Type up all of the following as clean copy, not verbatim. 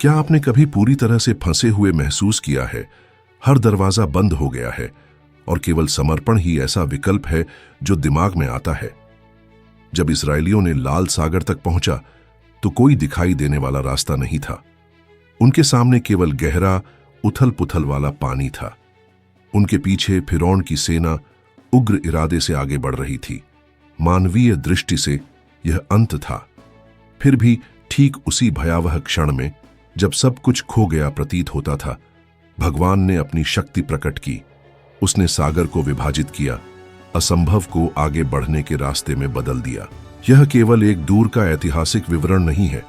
क्या आपने कभी पूरी तरह से फंसे हुए महसूस किया है? हर दरवाजा बंद हो गया है और केवल समर्पण ही ऐसा विकल्प है जो दिमाग में आता है। जब इस्राएलियों ने लाल सागर तक पहुंचा तो कोई दिखाई देने वाला रास्ता नहीं था। उनके सामने केवल गहरा उथल पुथल वाला पानी था। उनके पीछे फिरौन की सेना उग्र इरादे से आगे बढ़ रही थी। मानवीय दृष्टि से यह अंत था। फिर भी ठीक उसी भयावह क्षण में जब सब कुछ खो गया प्रतीत होता था, भगवान ने अपनी शक्ति प्रकट की। उसने सागर को विभाजित किया, असंभव को आगे बढ़ने के रास्ते में बदल दिया। यह केवल एक दूर का ऐतिहासिक विवरण नहीं है,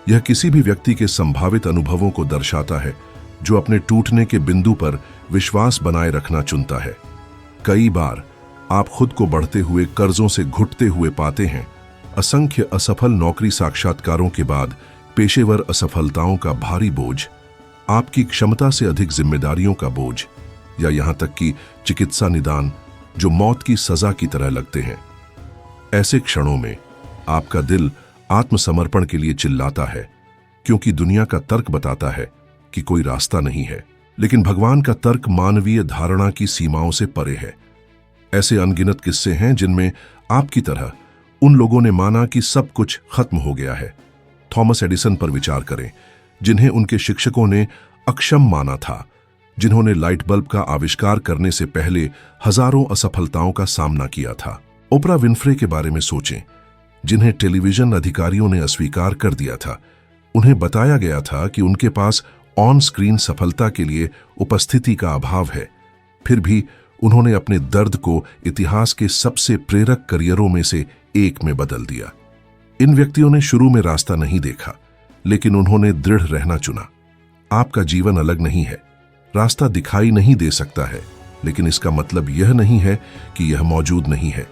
यह किसी भी व्यक्ति के संभावित अनुभवों को दर्शाता है जो अपने टूटने के बिंदु पर विश्वास बनाए रखना चुनता है। कई बार आप खुद को बढ़ते हुए कर्जों से घुटते हुए पाते हैं। असंख्य असफल नौकरी साक्षात्कारों के बाद पेशेवर असफलताओं का भारी बोझ, आपकी क्षमता से अधिक जिम्मेदारियों का बोझ, या यहां तक कि चिकित्सा निदान जो मौत की सजा की तरह लगते हैं। ऐसे क्षणों में आपका दिल आत्मसमर्पण के लिए चिल्लाता है, क्योंकि दुनिया का तर्क बताता है कि कोई रास्ता नहीं है, लेकिन भगवान का तर्क मानवीय धारणा की सीमाओं से परे है। ऐसे अनगिनत किस्से हैं जिनमें आपकी तरह उन लोगों ने माना कि सब कुछ खत्म हो गया है। थॉमस एडिसन पर विचार करें, जिन्हें उनके शिक्षकों ने अक्षम माना था, जिन्होंने लाइट बल्ब का आविष्कार करने से पहले हजारों असफलताओं का सामना किया था। ओपरा विन्फ्रे के बारे में सोचें, जिन्हें टेलीविजन अधिकारियों ने अस्वीकार कर दिया था। उन्हें बताया गया था कि उनके पास ऑन स्क्रीन सफलता के लिए उपस्थिति का अभाव है। फिर भी उन्होंने अपने दर्द को इतिहास के सबसे प्रेरक करियरों में से एक में बदल दिया। इन व्यक्तियों ने शुरू में रास्ता नहीं देखा, लेकिन उन्होंने दृढ़ रहना चुना। आपका जीवन अलग नहीं है। रास्ता दिखाई नहीं दे सकता है, लेकिन इसका मतलब यह नहीं है कि यह मौजूद नहीं है।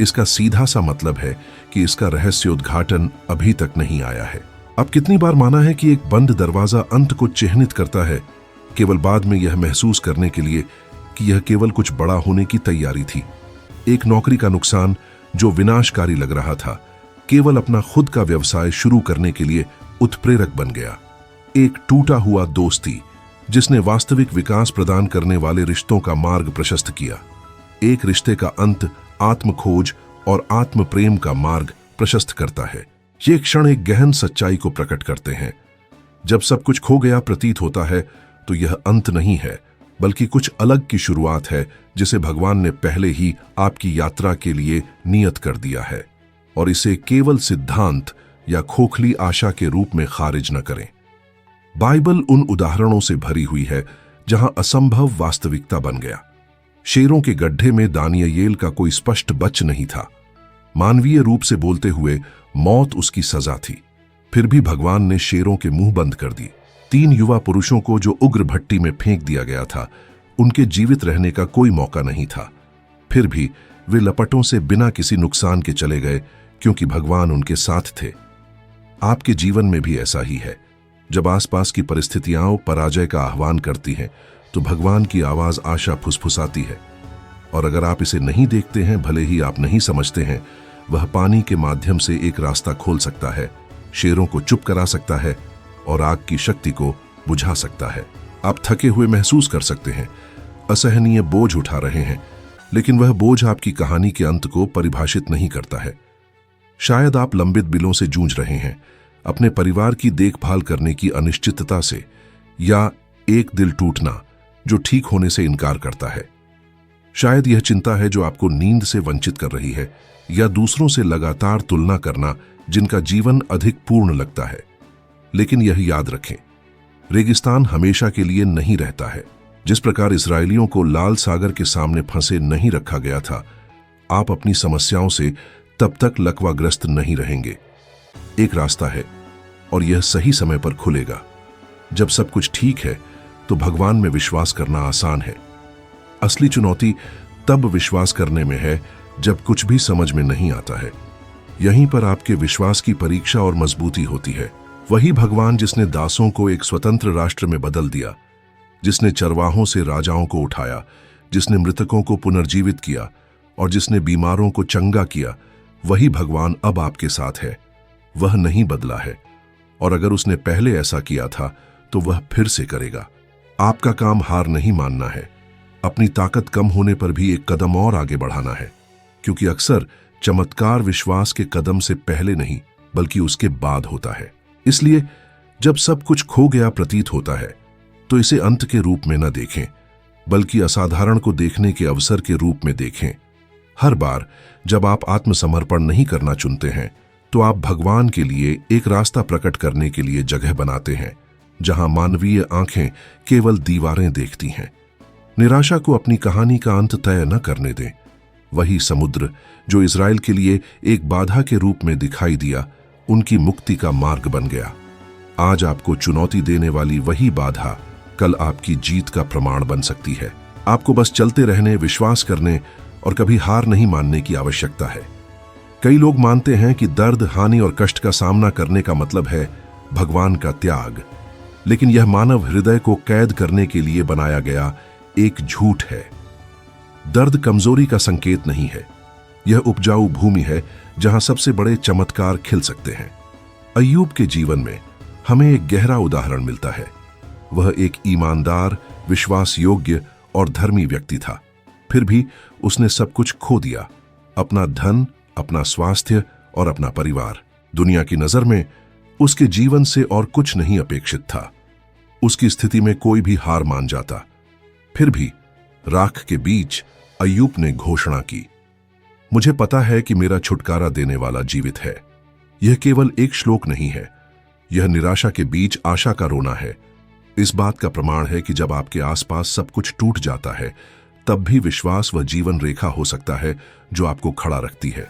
इसका सीधा सा मतलब है कि इसका रहस्योद्घाटन अभी तक नहीं आया है। अब कितनी बार माना है कि एक बंद दरवाजा अंत को चिह्नित करता है, केवल बाद में यह महसूस करने के लिए कि यह केवल कुछ बड़ा होने की तैयारी थी। एक नौकरी का नुकसान जो विनाशकारी लग रहा था, केवल अपना खुद का व्यवसाय शुरू करने के लिए उत्प्रेरक बन गया। एक टूटा हुआ दोस्ती जिसने वास्तविक विकास प्रदान करने वाले रिश्तों का मार्ग प्रशस्त किया। एक रिश्ते का अंत आत्म खोज और आत्म प्रेम का मार्ग प्रशस्त करता है। ये क्षण एक गहन सच्चाई को प्रकट करते हैं। जब सब कुछ खो गया प्रतीत होता है तो यह अंत नहीं है, बल्कि कुछ अलग की शुरुआत है, जिसे भगवान ने पहले ही आपकी यात्रा के लिए नियत कर दिया है। और इसे केवल सिद्धांत या खोखली आशा के रूप में खारिज न करें। बाइबल उन उदाहरणों से भरी हुई है जहां असंभव वास्तविकता बन गया। शेरों के गड्ढे में दानियेल का कोई स्पष्ट बच नहीं था। मानवीय रूप से बोलते हुए मौत उसकी सजा थी। फिर भी भगवान ने शेरों के मुंह बंद कर दी। 3 युवा पुरुषों को जो उग्र भट्टी में फेंक दिया गया था, उनके जीवित रहने का कोई मौका नहीं था। फिर भी वे लपटों से बिना किसी नुकसान के चले गए, क्योंकि भगवान उनके साथ थे। आपके जीवन में भी ऐसा ही है। जब आसपास की परिस्थितियां पराजय का आह्वान करती हैं, तो भगवान की आवाज आशा फुसफुसाती है। और अगर आप इसे नहीं देखते हैं, भले ही आप नहीं समझते हैं, वह पानी के माध्यम से एक रास्ता खोल सकता है, शेरों को चुप करा सकता है और आग की शक्ति को बुझा सकता है। आप थके हुए महसूस कर सकते हैं, असहनीय बोझ उठा रहे हैं, लेकिन वह बोझ आपकी कहानी के अंत को परिभाषित नहीं करता है। शायद आप लंबित बिलों से जूझ रहे हैं, अपने परिवार की देखभाल करने की अनिश्चितता से, या एक दिल टूटना जो ठीक होने से इनकार करता है। शायद यह चिंता है जो आपको नींद से वंचित कर रही है, या दूसरों से लगातार तुलना करना जिनका जीवन अधिक पूर्ण लगता है। लेकिन यह याद रखें, रेगिस्तान हमेशा के लिए नहीं रहता है। जिस प्रकार इस्राएलियों को लाल सागर के सामने फंसे नहीं रखा गया था, आप अपनी समस्याओं से तब तक लकवाग्रस्त नहीं रहेंगे। एक रास्ता है और यह सही समय पर खुलेगा। जब सब कुछ ठीक है तो भगवान में विश्वास करना आसान है। असली चुनौती तब विश्वास करने में है जब कुछ भी समझ में नहीं आता है। यहीं पर आपके विश्वास की परीक्षा और मजबूती होती है। वही भगवान जिसने दासों को एक स्वतंत्र राष्ट्र में बदल दिया, जिसने चरवाहों से राजाओं को उठाया, जिसने मृतकों को पुनर्जीवित किया और जिसने बीमारों को चंगा किया, वही भगवान अब आपके साथ है। वह नहीं बदला है। और अगर उसने पहले ऐसा किया था तो वह फिर से करेगा। आपका काम हार नहीं मानना है, अपनी ताकत कम होने पर भी एक कदम और आगे बढ़ाना है, क्योंकि अक्सर चमत्कार विश्वास के कदम से पहले नहीं बल्कि उसके बाद होता है। इसलिए जब सब कुछ खो गया प्रतीत होता है तो इसे अंत के रूप में न देखें बल्कि असाधारण को देखने के अवसर के रूप में देखें। हर बार जब आप आत्मसमर्पण नहीं करना चुनते हैं तो आप भगवान के लिए एक रास्ता प्रकट करने के लिए जगह बनाते हैं जहां मानवीय आंखें केवल दीवारें देखती हैं। निराशा को अपनी कहानी का अंत तय न करने दें। वही समुद्र जो इज़राइल के लिए एक बाधा के रूप में दिखाई दिया, उनकी मुक्ति का मार्ग बन गया। आज आपको चुनौती देने वाली वही बाधा कल आपकी जीत का प्रमाण बन सकती है। आपको बस चलते रहने, विश्वास करने और कभी हार नहीं मानने की आवश्यकता है। कई लोग मानते हैं कि दर्द, हानि और कष्ट का सामना करने का मतलब है भगवान का त्याग, लेकिन यह मानव हृदय को कैद करने के लिए बनाया गया एक झूठ है। दर्द कमजोरी का संकेत नहीं है, यह उपजाऊ भूमि है जहां सबसे बड़े चमत्कार खिल सकते हैं। अय्यूब के जीवन में हमें एक गहरा उदाहरण मिलता है। वह एक ईमानदार, विश्वास योग्य और धर्मी व्यक्ति था। फिर भी उसने सब कुछ खो दिया, अपना धन, अपना स्वास्थ्य और अपना परिवार। दुनिया की नजर में उसके जीवन से और कुछ नहीं अपेक्षित था। उसकी स्थिति में कोई भी हार मान जाता। फिर भी राख के बीच अय्यूब ने घोषणा की, मुझे पता है कि मेरा छुटकारा देने वाला जीवित है। यह केवल एक श्लोक नहीं है, यह निराशा के बीच आशा का रोना है। इस बात का प्रमाण है कि जब आपके आसपास सब कुछ टूट जाता है तब भी विश्वास वह जीवन रेखा हो सकता है जो आपको खड़ा रखती है।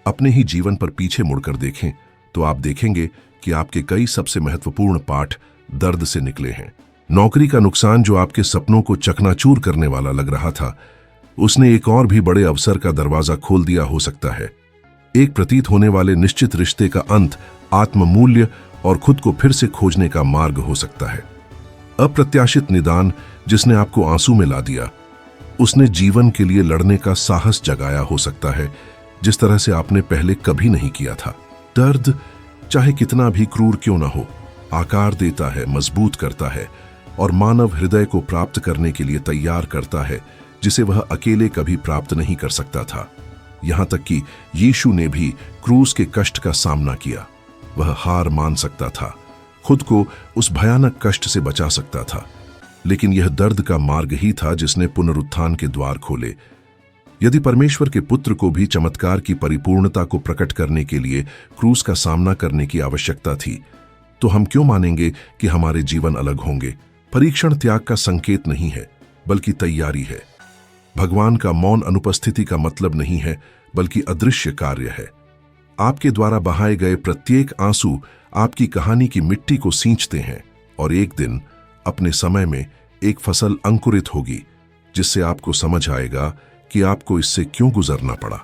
अपने ही जीवन पर पीछे मुड़कर देखें तो आप देखेंगे कि आपके कई सबसे महत्वपूर्ण पाठ दर्द से निकले हैं। नौकरी का नुकसान जो आपके सपनों को चकनाचूर करने वाला लग रहा था, उसने एक और भी बड़े अवसर का दरवाजा खोल दिया हो सकता है। एक प्रतीत होने वाले निश्चित रिश्ते का अंत आत्ममूल्य और खुद को फिर से खोजने का मार्ग हो सकता है। अप्रत्याशित निदान जिसने आपको आंसू में ला दिया, उसने जीवन के लिए लड़ने का साहस जगाया हो सकता है जिस तरह से आपने पहले कभी नहीं किया था। दर्द चाहे कितना भी क्रूर क्यों ना हो, आकार देता है, मजबूत करता है और मानव हृदय को प्राप्त करने के लिए तैयार करता है जिसे वह अकेले कभी प्राप्त नहीं कर सकता था। यहां तक कि यीशु ने भी क्रूस के कष्ट का सामना किया। वह हार मान सकता था, खुद को उस भयानक कष्ट से बचा सकता था, लेकिन यह दर्द का मार्ग ही था जिसने पुनरुत्थान के द्वार खोले। यदि परमेश्वर के पुत्र को भी चमत्कार की परिपूर्णता को प्रकट करने के लिए क्रूस का सामना करने की आवश्यकता थी, तो हम क्यों मानेंगे कि हमारे जीवन अलग होंगे? परीक्षण त्याग का संकेत नहीं है बल्कि तैयारी है। भगवान का मौन अनुपस्थिति का मतलब नहीं है बल्कि अदृश्य कार्य है। आपके द्वारा बहाए गए प्रत्येक आंसू आपकी कहानी की मिट्टी को सींचते हैं और एक दिन अपने समय में एक फसल अंकुरित होगी जिससे आपको समझ आएगा कि आपको इससे क्यों गुजरना पड़ा।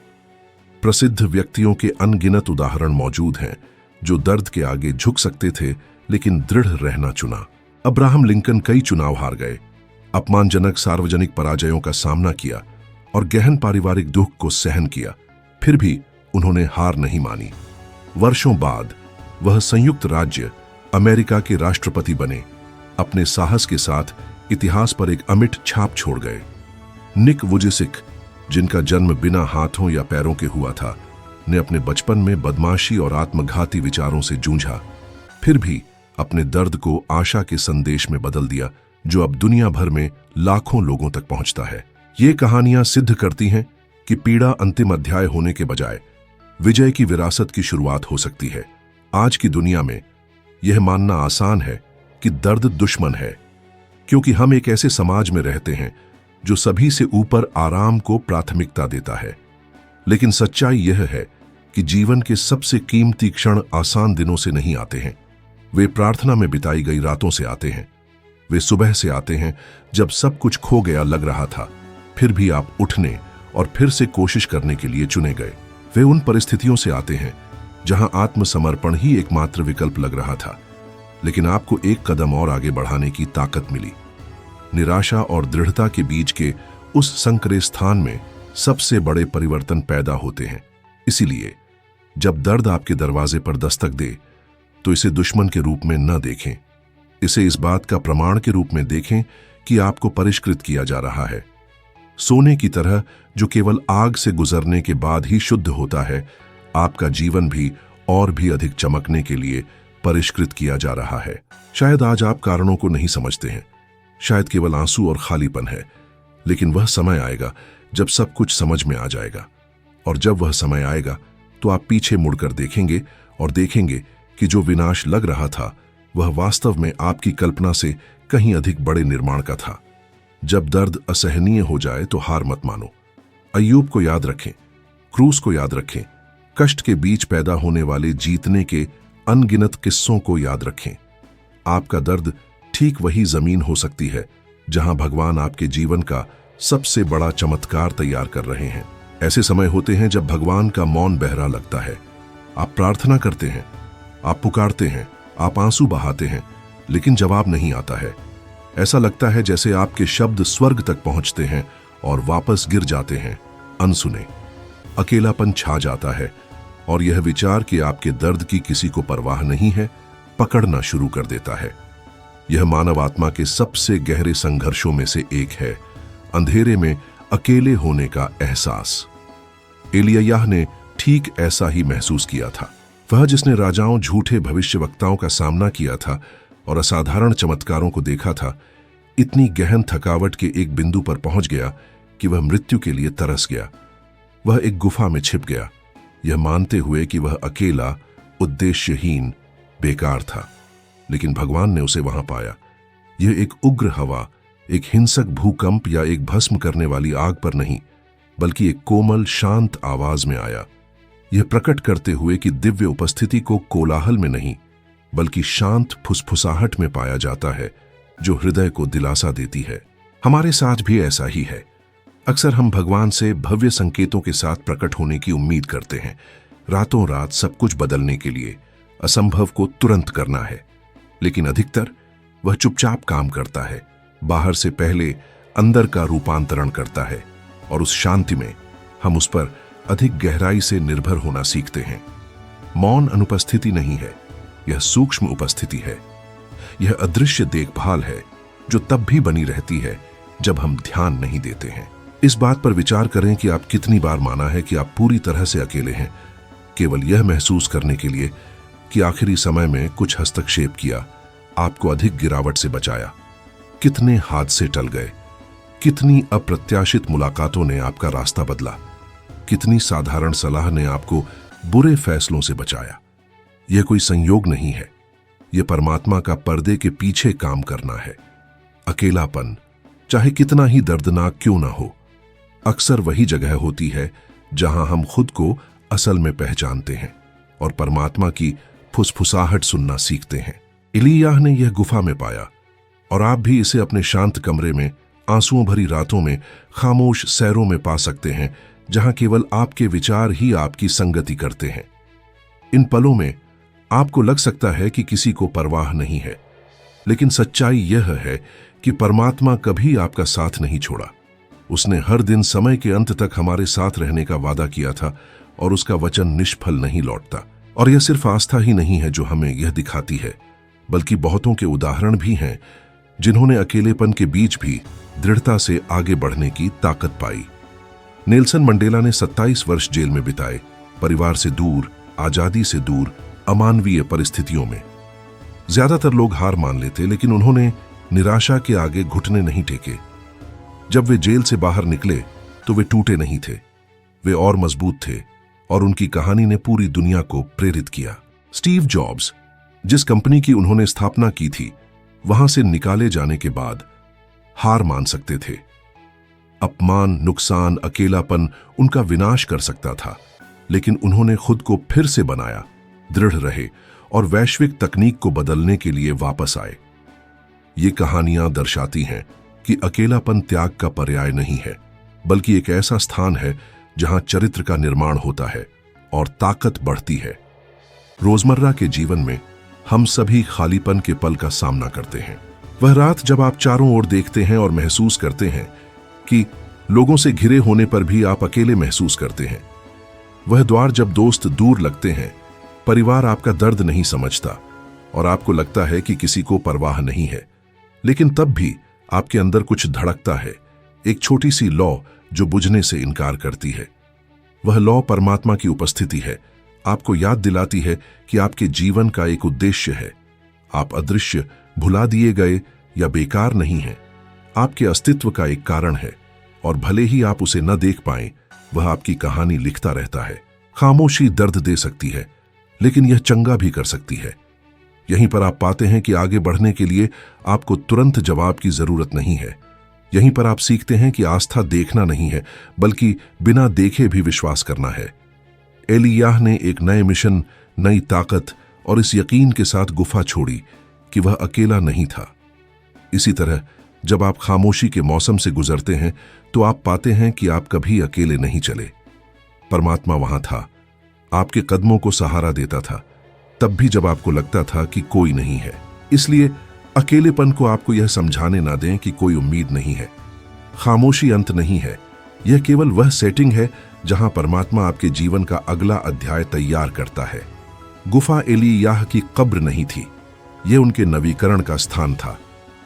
प्रसिद्ध व्यक्तियों के अनगिनत उदाहरण मौजूद हैं जो दर्द के आगे झुक सकते थे लेकिन दृढ़ रहना चुना। अब्राहम लिंकन कई चुनाव हार गए, अपमानजनक सार्वजनिक पराजयों का सामना किया और गहन पारिवारिक दुख को सहन किया, फिर भी उन्होंने हार नहीं मानी। वर्षों बाद वह संयुक्त राज्य अमेरिका के राष्ट्रपति बने। अपने साहस के साथ इतिहास पर एक अमिट छाप छोड़ गए। निक वुजिसिक, जिनका जन्म बिना हाथों या पैरों के हुआ था, ने अपने बचपन में बदमाशी और आत्मघाती विचारों से जूझा, फिर भी अपने दर्द को आशा के संदेश में बदल दिया जो अब दुनिया भर में लाखों लोगों तक पहुंचता है। ये कहानियां सिद्ध करती हैं कि पीड़ा अंतिम अध्याय होने के बजाय विजय की विरासत की शुरुआत हो सकती है। आज की दुनिया में यह मानना आसान है कि दर्द दुश्मन है, क्योंकि हम एक ऐसे समाज में रहते हैं जो सभी से ऊपर आराम को प्राथमिकता देता है। लेकिन सच्चाई यह है कि जीवन के सबसे कीमती क्षण आसान दिनों से नहीं आते हैं, वे प्रार्थना में बिताई गई रातों से आते हैं। वे सुबह से आते हैं जब सब कुछ खो गया लग रहा था, फिर भी आप उठने और फिर से कोशिश करने के लिए चुने गए। वे उन परिस्थितियों से आते हैं जहां आत्मसमर्पण ही एकमात्र विकल्प लग रहा था, लेकिन आपको एक कदम और आगे बढ़ाने की ताकत मिली। निराशा और दृढ़ता के बीच के उस संकरे स्थान में सबसे बड़े परिवर्तन पैदा होते हैं। इसीलिए जब दर्द आपके दरवाजे पर दस्तक दे, तो इसे दुश्मन के रूप में न देखें। इसे इस बात का प्रमाण के रूप में देखें कि आपको परिष्कृत किया जा रहा है। सोने की तरह जो केवल आग से गुजरने के बाद ही शुद्ध होता है, आपका जीवन भी और भी अधिक चमकने के लिए परिष्कृत किया जा रहा है। शायद आज आप कारणों को नहीं समझते हैं, शायद केवल आंसू और खालीपन है, लेकिन वह समय आएगा जब सब कुछ समझ में आ जाएगा। और जब वह समय आएगा तो आप पीछे मुड़कर देखेंगे और देखेंगे कि जो विनाश लग रहा था वह वास्तव में आपकी कल्पना से कहीं अधिक बड़े निर्माण का था। जब दर्द असहनीय हो जाए तो हार मत मानो। अय्यूब को याद रखें, क्रूस को याद रखें, कष्ट के बीच पैदा होने वाले जीतने के अनगिनत किस्सों को याद रखें। आपका दर्द ठीक वही जमीन हो सकती है जहां भगवान आपके जीवन का सबसे बड़ा चमत्कार तैयार कर रहे हैं। ऐसे समय होते हैं जब भगवान का मौन बहरा लगता है। आप प्रार्थना करते हैं, आप पुकारते हैं, आप आंसू बहाते हैं, लेकिन जवाब नहीं आता है। ऐसा लगता है जैसे आपके शब्द स्वर्ग तक पहुंचते हैं और वापस गिर जाते हैं अनसुने। अकेलापन छा जाता है और यह विचार कि आपके दर्द की किसी को परवाह नहीं है पकड़ना शुरू कर देता है। यह मानव आत्मा के सबसे गहरे संघर्षों में से एक है, अंधेरे में अकेले होने का एहसास। एलिय्याह ने ठीक ऐसा ही महसूस किया था। वह जिसने राजाओं, झूठे भविष्यवक्ताओं का सामना किया था और असाधारण चमत्कारों को देखा था, इतनी गहन थकावट के एक बिंदु पर पहुंच गया कि वह मृत्यु के लिए तरस गया। वह एक गुफा में छिप गया, यह मानते हुए कि वह अकेला, उद्देश्यहीन, बेकार था। लेकिन भगवान ने उसे वहां पाया। यह एक उग्र हवा, एक हिंसक भूकंप या एक भस्म करने वाली आग पर नहीं, बल्कि एक कोमल, शांत आवाज में आया। यह प्रकट करते हुए कि दिव्य उपस्थिति को कोलाहल में नहीं, बल्कि शांत फुसफुसाहट में पाया जाता है, जो हृदय को दिलासा देती है। हमारे साथ भी ऐसा ही है। अक्सर हम भगवान से भव्य संकेतों के साथ प्रकट होने की उम्मीद करते हैं, रातों रात सब कुछ बदलने के लिए, असंभव को तुरंत करना है। लेकिन अधिकतर वह चुपचाप काम करता है, बाहर से पहले अंदर का रूपांतरण करता है, और उस शांति में हम उस पर अधिक गहराई से निर्भर होना सीखते हैं। मौन अनुपस्थिति नहीं है, यह सूक्ष्म उपस्थिति है। यह अदृश्य देखभाल है जो तब भी बनी रहती है जब हम ध्यान नहीं देते हैं। इस बात पर विचार करें कि आप कितनी बार माना है कि आप पूरी तरह से अकेले हैं, केवल यह महसूस करने के लिए कि आखिरी समय में कुछ हस्तक्षेप किया, आपको अधिक गिरावट से बचाया। कितने हादसे टल गए, कितनी अप्रत्याशित मुलाकातों ने आपका रास्ता बदला, कितनी साधारण सलाह ने आपको बुरे फैसलों से बचाया। यह कोई संयोग नहीं है, यह परमात्मा का पर्दे के पीछे काम करना है। अकेलापन, चाहे कितना ही दर्दनाक क्यों ना हो, अक्सर वही जगह होती है जहां हम खुद को असल में पहचानते हैं और परमात्मा की फुसफुसाहट सुनना सीखते हैं। एलिय्याह ने यह गुफा में पाया, और आप भी इसे अपने शांत कमरे में, आंसुओं भरी रातों में, खामोश सैरों में पा सकते हैं, जहां केवल आपके विचार ही आपकी संगति करते हैं। इन पलों में आपको लग सकता है कि किसी को परवाह नहीं है, लेकिन सच्चाई यह है कि परमात्मा कभी आपका साथ नहीं छोड़ा। उसने हर दिन समय के अंत तक हमारे साथ रहने का वादा किया था, और उसका वचन निष्फल नहीं लौटता। और यह सिर्फ आस्था ही नहीं है जो हमें यह दिखाती है, बल्कि बहुतों के उदाहरण भी हैं जिन्होंने अकेलेपन के बीच भी दृढ़ता से आगे बढ़ने की ताकत पाई। नेल्सन मंडेला ने 27 वर्ष जेल में बिताए, परिवार से दूर, आजादी से दूर, अमानवीय परिस्थितियों में। ज्यादातर लोग हार मान लेते, लेकिन उन्होंने निराशा के आगे घुटने नहीं टेके। जब वे जेल से बाहर निकले तो वे टूटे नहीं थे, वे और मजबूत थे, और उनकी कहानी ने पूरी दुनिया को प्रेरित किया। स्टीव जॉब्स, जिस कंपनी की उन्होंने स्थापना की थी, वहां से निकाले जाने के बाद हार मान सकते थे। अपमान, नुकसान, अकेलापन उनका विनाश कर सकता था, लेकिन उन्होंने खुद को फिर से बनाया, दृढ़ रहे और वैश्विक तकनीक को बदलने के लिए वापस आए। ये कहानियां दर्शाती हैं कि अकेलापन त्याग का पर्याय नहीं है, बल्कि एक ऐसा स्थान है जहां चरित्र का निर्माण होता है और ताकत बढ़ती है। रोजमर्रा के जीवन में हम सभी खालीपन के पल का सामना करते हैं। वह रात जब आप चारों ओर देखते हैं और महसूस करते हैं कि लोगों से घिरे होने पर भी आप अकेले महसूस करते हैं। वह द्वार जब दोस्त दूर लगते हैं, परिवार आपका दर्द नहीं समझता, और आपको लगता है कि किसी को परवाह नहीं है। लेकिन तब भी आपके अंदर कुछ धड़कता है, एक छोटी सी लौ जो बुझने से इनकार करती है। वह लौ परमात्मा की उपस्थिति है, आपको याद दिलाती है कि आपके जीवन का एक उद्देश्य है। आप अदृश्य, भुला दिए गए या बेकार नहीं हैं। आपके अस्तित्व का एक कारण है, और भले ही आप उसे न देख पाएं, वह आपकी कहानी लिखता रहता है। खामोशी दर्द दे सकती है, लेकिन यह चंगा भी कर सकती है। यहीं पर आप पाते हैं कि आगे बढ़ने के लिए आपको तुरंत जवाब की जरूरत नहीं है। यहीं पर आप सीखते हैं कि आस्था देखना नहीं है, बल्कि बिना देखे भी विश्वास करना है। एलियाह ने एक नए मिशन, नई ताकत और इस यकीन के साथ गुफा छोड़ी कि वह अकेला नहीं था। इसी तरह जब आप खामोशी के मौसम से गुजरते हैं तो आप पाते हैं कि आप कभी अकेले नहीं चले। परमात्मा वहां था, आपके कदमों को सहारा देता था, तब भी जब आपको लगता था कि कोई नहीं है। इसलिए अकेलेपन को आपको यह समझाने ना दें कि कोई उम्मीद नहीं है। खामोशी अंत नहीं है, यह केवल वह सेटिंग है जहां परमात्मा आपके जीवन का अगला अध्याय तैयार करता है। गुफा एलियाह की कब्र नहीं थी, यह उनके नवीकरण का स्थान था।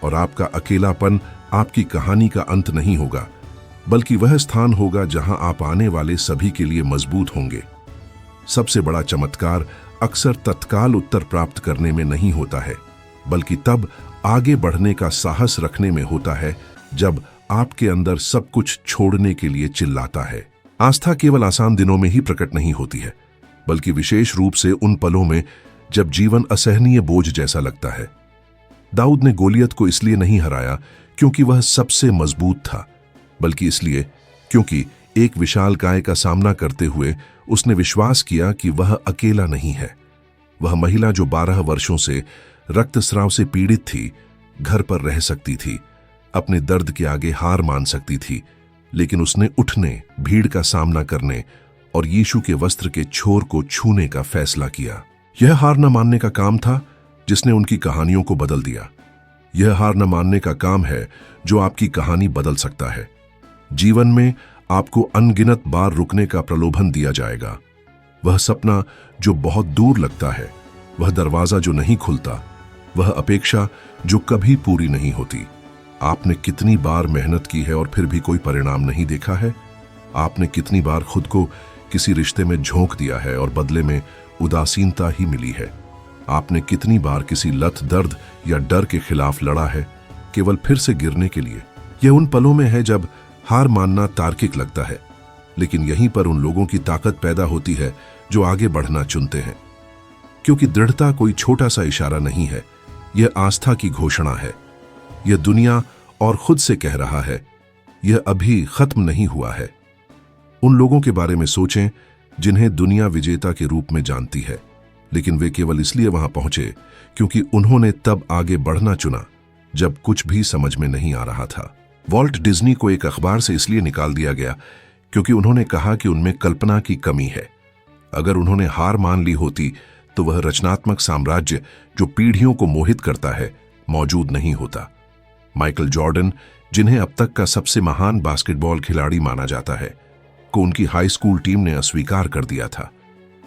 और आपका अकेलापन आपकी कहानी का अंत नहीं होगा, बल्कि वह स्थान होगा जहां आप आने वाले सभी के लिए मजबूत होंगे। सबसे बड़ा चमत्कार अक्सर तत्काल उत्तर प्राप्त करने में नहीं होता है, बल्कि तब आगे बढ़ने का साहस रखने में होता है जब आपके अंदर सब कुछ छोड़ने के लिए चिल्लाता है। आस्था केवल आसान दिनों में ही प्रकट नहीं होती है, बल्कि विशेष रूप से उन पलों में जब जीवन असहनीय बोझ जैसा लगता है। दाऊद ने गोलियत को इसलिए नहीं हराया क्योंकि वह सबसे मजबूत था, बल्कि इसलिए क्योंकि एक विशालकाय का सामना करते हुए उसने विश्वास किया कि वह अकेला नहीं है। वह महिला जो 12 वर्षों से रक्तस्राव से पीड़ित थी, घर पर रह सकती थी, अपने दर्द के आगे हार मान सकती थी, लेकिन उसने उठने, भीड़ का सामना करने और यीशु के वस्त्र के छोर को छूने का फैसला किया। यह हार न मानने का काम था जिसने उनकी कहानियों को बदल दिया। यह हार न मानने का काम है जो आपकी कहानी बदल सकता है। जीवन में आपको अनगिनत बार रुकने का प्रलोभन दिया जाएगा। वह सपना जो बहुत दूर लगता है, वह दरवाजा जो नहीं खुलता, वह अपेक्षा जो कभी पूरी नहीं होती। आपने कितनी बार मेहनत की है और फिर भी कोई परिणाम नहीं देखा है? आपने कितनी बार खुद को किसी रिश्ते में झोंक दिया है और बदले में उदासीनता ही मिली है? आपने कितनी बार किसी लत, दर्द या डर के खिलाफ लड़ा है, केवल फिर से गिरने के लिए? यह उन पलों में है जब हार मानना तार्किक लगता है, लेकिन यहीं पर उन लोगों की ताकत पैदा होती है जो आगे बढ़ना चुनते हैं। क्योंकि दृढ़ता कोई छोटा सा इशारा नहीं है, यह आस्था की घोषणा है। यह दुनिया और खुद से कह रहा है, यह अभी खत्म नहीं हुआ है। उन लोगों के बारे में सोचें जिन्हें दुनिया विजेता के रूप में जानती है, लेकिन वे केवल इसलिए वहां पहुंचे क्योंकि उन्होंने तब आगे बढ़ना चुना जब कुछ भी समझ में नहीं आ रहा था। वॉल्ट डिज्नी को एक अखबार से इसलिए निकाल दिया गया क्योंकि उन्होंने कहा कि उनमें कल्पना की कमी है। अगर उन्होंने हार मान ली होती तो वह रचनात्मक साम्राज्य जो पीढ़ियों को मोहित करता है मौजूद नहीं होता। माइकल जॉर्डन, जिन्हें अब तक का सबसे महान बास्केटबॉल खिलाड़ी माना जाता है, को उनकी हाई स्कूल टीम ने अस्वीकार कर दिया था।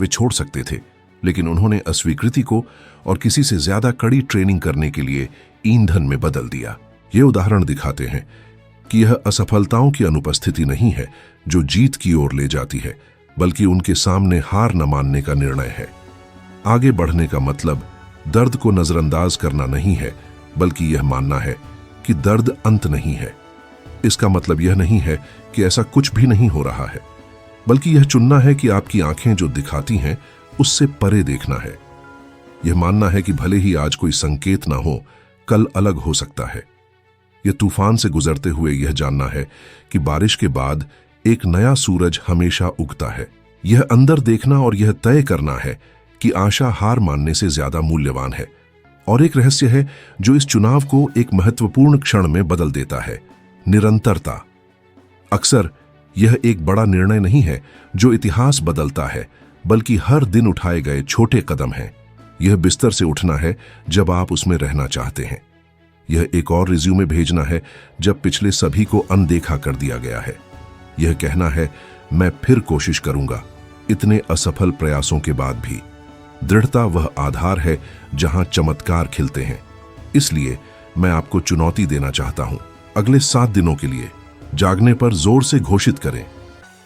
वे छोड़ सकते थे, लेकिन उन्होंने अस्वीकृति को और किसी से ज्यादा कड़ी ट्रेनिंग करने के लिए ईंधन में बदल दिया। ये उदाहरण दिखाते हैं कि यह असफलताओं की अनुपस्थिति नहीं है जो जीत की ओर ले जाती है, बल्कि उनके सामने हार न मानने का निर्णय है। आगे बढ़ने का मतलब दर्द को नजरअंदाज करना नहीं है, बल्कि यह मानना है कि दर्द अंत नहीं है। इसका मतलब यह नहीं है कि ऐसा कुछ भी नहीं हो रहा है, बल्कि यह चुनना है कि आपकी आंखें जो दिखाती हैं उससे परे देखना है। यह मानना है कि भले ही आज कोई संकेत ना हो, कल अलग हो सकता है। यह तूफान से गुजरते हुए यह जानना है कि बारिश के बाद एक नया सूरज हमेशा उगता है। यह अंदर देखना और यह तय करना है कि आशा हार मानने से ज्यादा मूल्यवान है। और एक रहस्य है जो इस चुनाव को एक महत्वपूर्ण क्षण में बदल देता है, निरंतरता। अक्सर यह एक बड़ा निर्णय नहीं है जो इतिहास बदलता है, बल्कि हर दिन उठाए गए छोटे कदम हैं। यह बिस्तर से उठना है जब आप उसमें रहना चाहते हैं। यह एक और रिज्यूमे भेजना है जब पिछले सभी को अनदेखा कर दिया गया है। यह कहना है, मैं फिर कोशिश करूंगा, इतने असफल प्रयासों के बाद भी। दृढ़ता वह आधार है जहां चमत्कार खिलते हैं। इसलिए मैं आपको चुनौती देना चाहता हूं। अगले 7 दिनों के लिए जागने पर जोर से घोषित करें,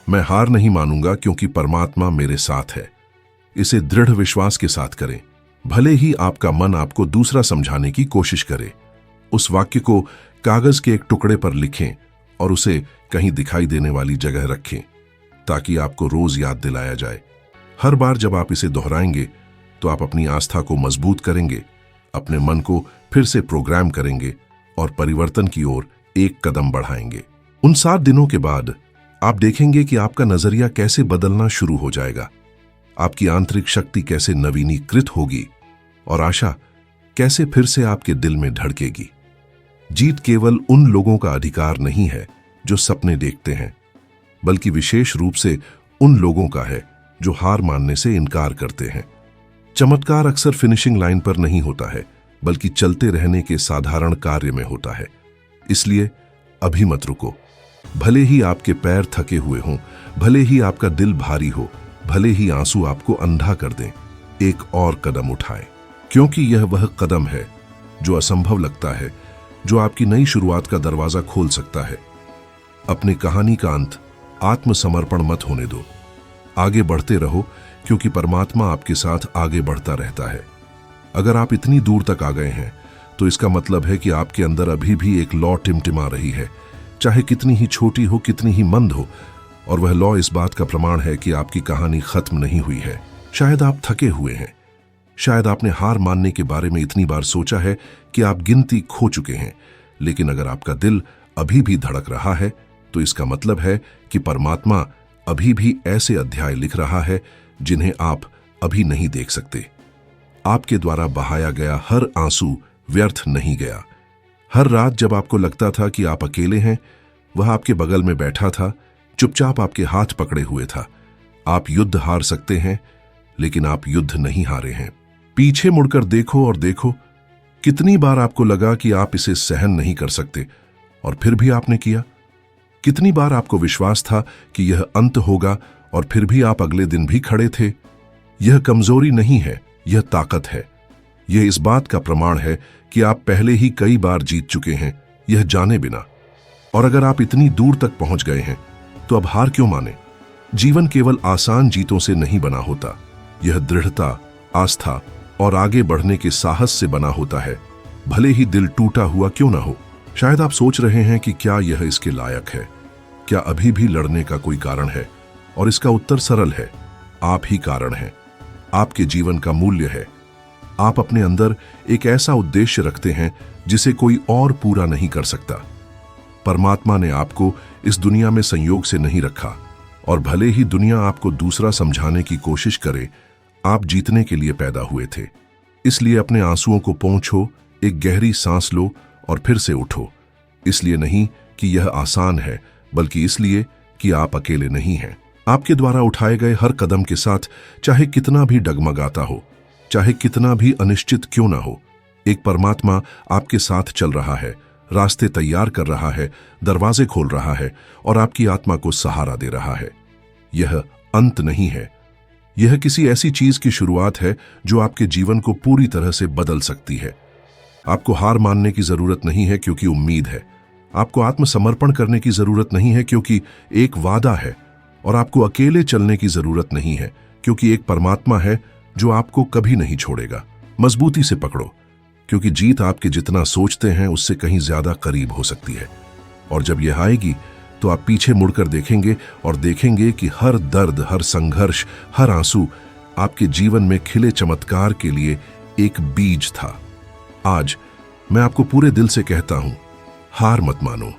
मैं हार नहीं मानूंगा क्योंकि परमात्मा मेरे साथ है। इसे दृढ़ विश्वास के साथ करें। भले ही आपका मन आपको दूसरा समझाने की कोशिश करे। उस वाक्य को कागज के एक टुकड़े पर लिखें और उसे कहीं दिखाई देने वाली जगह रखें ताकि आपको रोज याद दिलाया जाए। हर बार जब आप इसे दोहराएंगे तो आप अपनी आस्था को मजबूत करेंगे, अपने मन को फिर से प्रोग्राम करेंगे और परिवर्तन की ओर एक कदम बढ़ाएंगे। उन 7 दिनों के बाद आप देखेंगे कि आपका नजरिया कैसे बदलना शुरू हो जाएगा, आपकी आंतरिक शक्ति कैसे नवीनीकृत होगी और आशा कैसे फिर से आपके दिल में धड़केगी। जीत केवल उन लोगों का अधिकार नहीं है जो सपने देखते हैं, बल्कि विशेष रूप से उन लोगों का है जो हार मानने से इनकार करते हैं। चमत्कार अक्सर फिनिशिंग लाइन पर नहीं होता है, बल्कि चलते रहने के साधारण कार्य में होता है। इसलिए अभी मत रुको। भले ही आपके पैर थके हुए हों, भले ही आपका दिल भारी हो, भले ही आंसू आपको अंधा कर दें, एक और कदम उठाएं, क्योंकि यह वह कदम है जो असंभव लगता है, जो आपकी नई शुरुआत का दरवाजा खोल सकता है। अपनी कहानी का अंत आत्मसमर्पण मत होने दो। आगे बढ़ते रहो, क्योंकि परमात्मा आपके साथ आगे बढ़ता रहता है। अगर आप इतनी दूर तक आ गए हैं तो इसका मतलब है कि आपके अंदर अभी भी एक लौ टिमटिमा रही है, चाहे कितनी ही छोटी हो, कितनी ही मंद हो। और वह लौ इस बात का प्रमाण है कि आपकी कहानी खत्म नहीं हुई है। शायद आप थके हुए हैं, शायद आपने हार मानने के बारे में इतनी बार सोचा है कि आप गिनती खो चुके हैं, लेकिन अगर आपका दिल अभी भी धड़क रहा है तो इसका मतलब है कि परमात्मा अभी भी ऐसे अध्याय लिख रहा है जिन्हें आप अभी नहीं देख सकते। आपके द्वारा बहाया गया हर आंसू व्यर्थ नहीं गया। हर रात जब आपको लगता था कि आप अकेले हैं, वह आपके बगल में बैठा था, चुपचाप आपके हाथ पकड़े हुए था। आप युद्ध हार सकते हैं, लेकिन आप युद्ध नहीं हारे हैं। पीछे मुड़कर देखो और देखो, कितनी बार आपको लगा कि आप इसे सहन नहीं कर सकते और फिर भी आपने किया। कितनी बार आपको विश्वास था कि यह अंत होगा और फिर भी आप अगले दिन भी खड़े थे। यह कमजोरी नहीं है, यह ताकत है। यह इस बात का प्रमाण है कि आप पहले ही कई बार जीत चुके हैं, यह जाने बिना। और अगर आप इतनी दूर तक पहुंच गए हैं तो अब हार क्यों माने? जीवन केवल आसान जीतों से नहीं बना होता, यह दृढ़ता, आस्था और आगे बढ़ने के साहस से बना होता है, भले ही दिल टूटा हुआ क्यों ना हो। शायद आप सोच रहे हैं कि क्या यह इसके लायक है, क्या अभी भी लड़ने का कोई कारण है? और इसका उत्तर सरल है, आप ही कारण हैं। आपके जीवन का मूल्य है। आप अपने अंदर एक ऐसा उद्देश्य रखते हैं जिसे कोई और पूरा नहीं कर सकता। परमात्मा ने आपको इस दुनिया में संयोग से नहीं रखा, और भले ही दुनिया आपको दूसरा समझाने की कोशिश करे, आप जीतने के लिए पैदा हुए थे। इसलिए अपने आंसुओं को पोंछो, एक गहरी सांस लो और फिर से उठो। इसलिए नहीं कि यह आसान है, बल्कि इसलिए कि आप अकेले नहीं हैं। आपके द्वारा उठाए गए हर कदम के साथ, चाहे कितना भी डगमगाता हो, चाहे कितना भी अनिश्चित क्यों ना हो, एक परमात्मा आपके साथ चल रहा है, रास्ते तैयार कर रहा है, दरवाजे खोल रहा है और आपकी आत्मा को सहारा दे रहा है। यह अंत नहीं है, यह किसी ऐसी चीज की शुरुआत है जो आपके जीवन को पूरी तरह से बदल सकती है। आपको हार मानने की जरूरत नहीं है, क्योंकि उम्मीद है। आपको आत्मसमर्पण करने की जरूरत नहीं है, क्योंकि एक वादा है। और आपको अकेले चलने की जरूरत नहीं है, क्योंकि एक परमात्मा है जो आपको कभी नहीं छोड़ेगा। मजबूती से पकड़ो, क्योंकि जीत आपके जितना सोचते हैं उससे कहीं ज्यादा करीब हो सकती है। और जब यह आएगी तो आप पीछे मुड़कर देखेंगे और देखेंगे कि हर दर्द, हर संघर्ष, हर आंसू आपके जीवन में खिले चमत्कार के लिए एक बीज था। आज मैं आपको पूरे दिल से कहता हूं, हार मत मानो।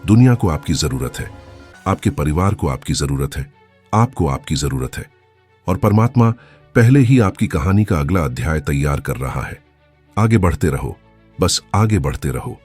दुनिया को आपकी जरूरत है, आपके परिवार को आपकी जरूरत है, आपको आपकी जरूरत है, और परमात्मा पहले ही आपकी कहानी का अगला अध्याय तैयार कर रहा है। आगे बढ़ते रहो, बस आगे बढ़ते रहो।